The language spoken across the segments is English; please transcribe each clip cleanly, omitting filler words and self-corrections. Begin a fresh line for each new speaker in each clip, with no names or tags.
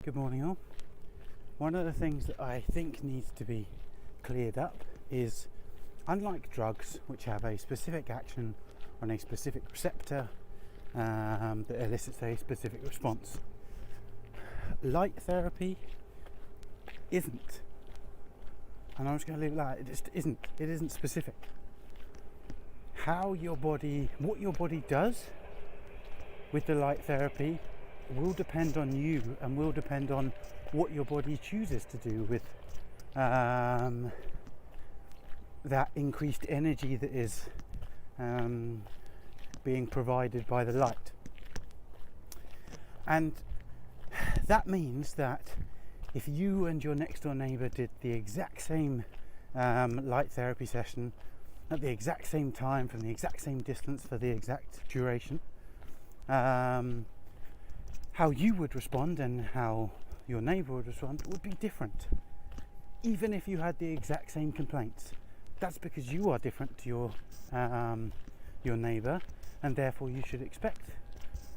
Good morning all. One of the things that I think needs to be cleared up is, unlike drugs which have a specific action on a specific receptor that elicits a specific response, light therapy isn't. And I'm just going to leave it like that. It just isn't. It isn't specific. What your body does with the light therapy will depend on you and will depend on what your body chooses to do with that increased energy that is being provided by the light. And that means that if you and your next door neighbour did the exact same light therapy session at the exact same time, from the exact same distance, for the exact duration, how you would respond and how your neighbour would respond would be different, even if you had the exact same complaints. That's because you are different to your neighbour, and therefore you should expect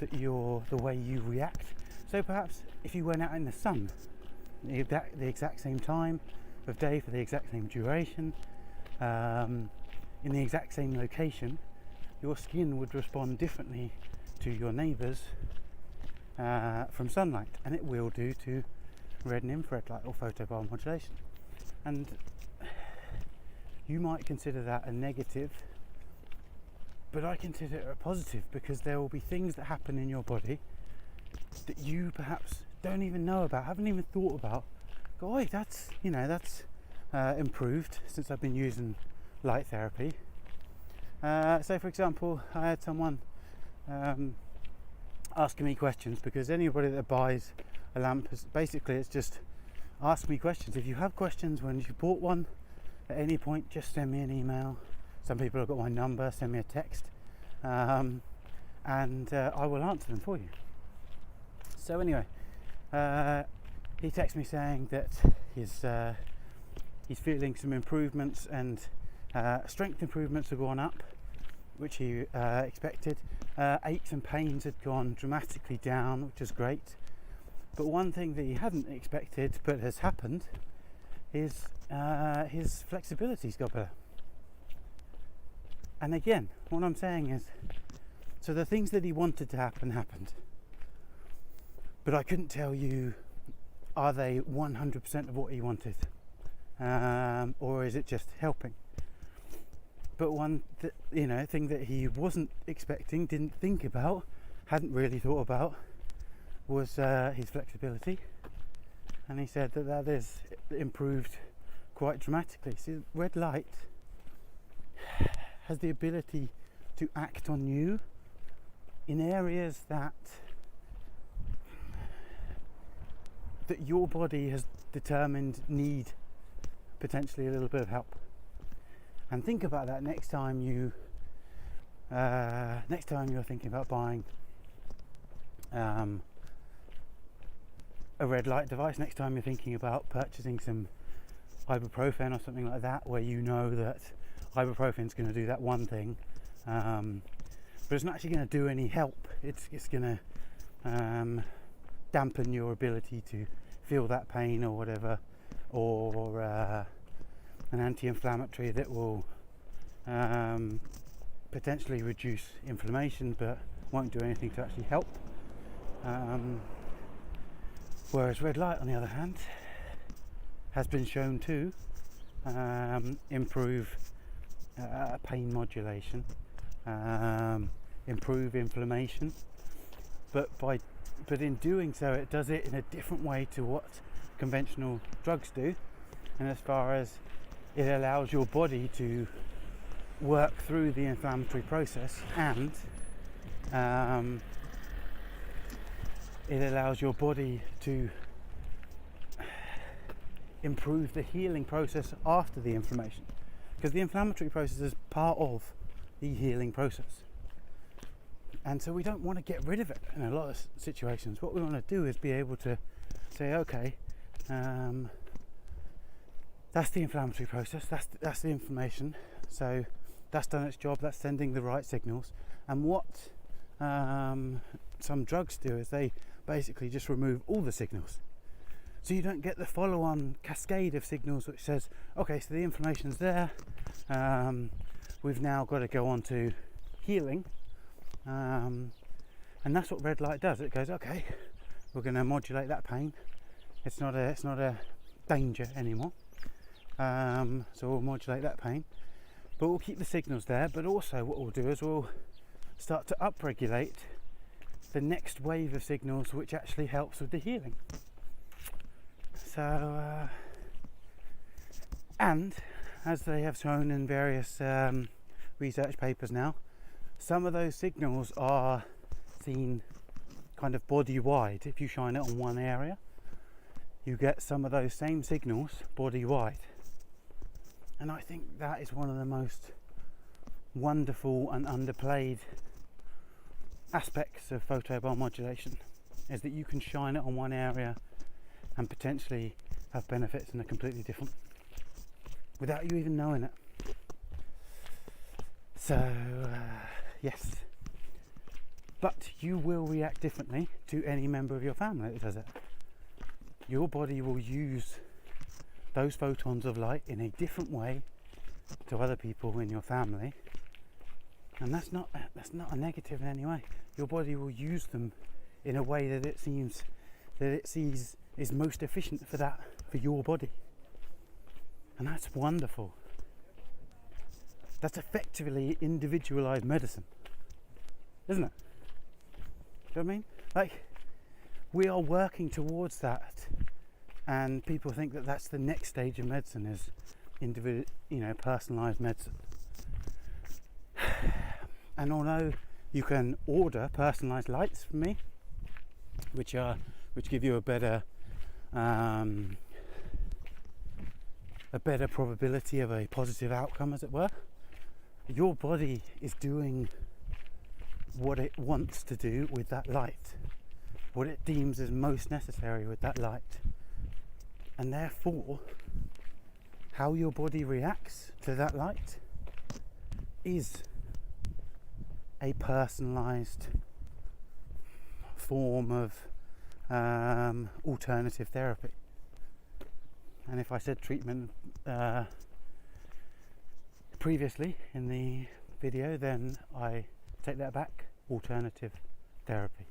that the way you react. So perhaps if you went out in the sun the exact same time of day for the exact same duration, in the exact same location, your skin would respond differently to your neighbour's from sunlight, and it will do to red and infrared light or photobiomodulation. And you might consider that a negative, but I consider it a positive, because there will be things that happen in your body that you perhaps don't even know about, haven't even thought about. Go, oi, that's improved since I've been using light therapy. So for example, I had someone asking me questions, because anybody that buys a lamp it's just ask me questions. If you have questions when you bought one at any point, just send me an email. Some people have got my number, send me a text, and I will answer them for you. So anyway, he texted me saying that he's feeling some improvements, and strength improvements have gone up, which he expected. Aches and pains had gone dramatically down, which is great. But one thing that he hadn't expected, but has happened, is his flexibility's got better. And again, what I'm saying is, so the things that he wanted to happen happened. But I couldn't tell you, are they 100% of what he wanted? Or is it just helping? But one thing that he wasn't expecting, didn't think about, hadn't really thought about, was his flexibility. And he said that is improved quite dramatically. See, red light has the ability to act on you in areas that your body has determined need potentially a little bit of help. And think about that next time you're thinking about buying a red light device. Next time you're thinking about purchasing some ibuprofen or something like that, where you know that ibuprofen is going to do that one thing, but it's not actually going to do any help. It's going to dampen your ability to feel that pain or whatever, or an anti-inflammatory that will potentially reduce inflammation, but won't do anything to actually help. Whereas red light, on the other hand, has been shown to improve pain modulation, improve inflammation, but in doing so, it does it in a different way to what conventional drugs do. And as far as it allows your body to work through the inflammatory process, and it allows your body to improve the healing process after the inflammation, because the inflammatory process is part of the healing process. And so we don't want to get rid of it in a lot of situations. What we want to do is be able to say, okay, that's the inflammatory process, that's the inflammation, so that's done its job, that's sending the right signals. And what some drugs do is they basically just remove all the signals. So you don't get the follow-on cascade of signals which says, okay, so the inflammation's there, we've now got to go on to healing, and that's what red light does. It goes, okay, we're going to modulate that pain. It's not a danger anymore, so we'll modulate that pain, but we'll keep the signals there. But also what we'll do is we'll start to upregulate the next wave of signals, which actually helps with the healing. So, and as they have shown in various research papers now, some of those signals are seen kind of body wide. If you shine it on one area, you get some of those same signals body wide. And I think that is one of the most wonderful and underplayed aspects of photobiomodulation, is that you can shine it on one area and potentially have benefits in a completely different, without you even knowing it. So yes, but you will react differently to any member of your family that does it. Your body will use those photons of light in a different way to other people in your family, and that's not a negative in any way. Your body will use them in a way that it sees is most efficient for your body, and that's wonderful. That's effectively individualized medicine, isn't it? Do you know what I mean? Like, we are working towards that, and people think that that's the next stage of medicine, is personalized medicine. And although you can order personalized lights from me, which give you a better probability of a positive outcome, as it were, your body is doing what it wants to do with that light, what it deems as most necessary with that light, and therefore how your body reacts to that light is a personalized form of alternative therapy. And if I said treatment previously in the video, then I take that back. Alternative therapy,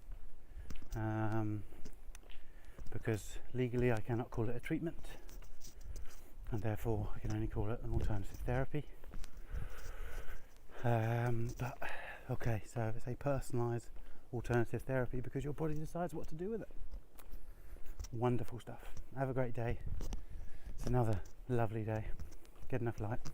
because legally I cannot call it a treatment, and therefore I can only call it an alternative therapy. But okay, so it's a personalised alternative therapy because your body decides what to do with it. Wonderful stuff. Have a great day. It's another lovely day. Get enough light.